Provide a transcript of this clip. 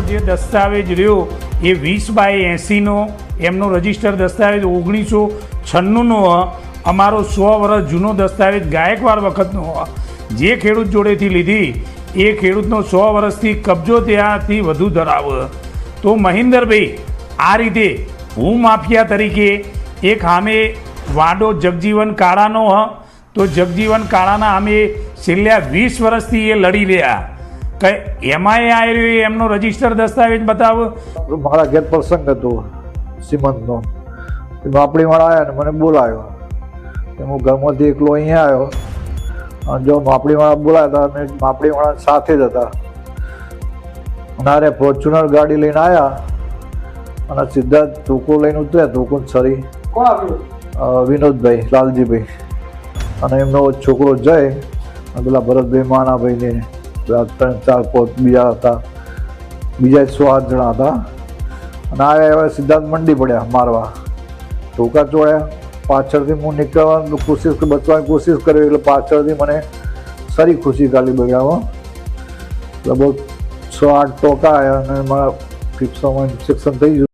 જે દસ્તાવેજ રહ્યો એ 20/80નો એમનો રજિસ્ટર દસ્તાવેજ 1996નો અમારો 100 વર્ષ જૂનો દસ્તાવેજ ગાયકવાડ વખતનો જે ખેડૂત જોડેથી લીધી એ ખેડૂતનો 100 વર્ષથી કબજો ત્યાંથી વધુ ધરાવે તો મહિન્દરભાઈ આ રીતે ભૂમાફિયા તરીકે એક સામે વાડો જગજીવન કાળાનો તો જગજીવન કાળાના અમે છેલ્લા 20 વર્ષથી એ લડી રહ્યા કે એમાંય આવ્યો એમનો રજિસ્ટર દસ્તાવેજ બતાવો. મારા ઘેર પ્રસંગ હતો સીમંતનો, માપણીવાળા આવ્યા ને મને બોલાવ્યો. હું ઘરમાંથી એકલો અહીંયા આવ્યો અને જો માપણીવાળા બોલાયા હતા અને માપણીવાળા સાથે જ હતા. નારે ફોર્ચ્યુનર ગાડી લઈને આવ્યા અને સીધા ધોકો લઈને ઉતર્યા. ધોકો છરી વિનોદભાઈ લાલજીભાઈ અને એમનો છોકરો જય અને પેલા ભરતભાઈ માનાભાઈને 3-4 બીજા હતા, બીજા 108 જણા હતા. અને આવ્યા સીધા મંડી પડ્યા મારવા, ધોકા ચોડ્યા. પાછળથી હું નીકળવાની બચવાની કોશિશ કરી એટલે પાછળથી મને સારી ખુશી કાઢી બગાડવા એટલે બહુ 108 ટોકા આવ્યા અને મારા ફિક્સમાં ઇન્ફેક્શન થઈ ગયું.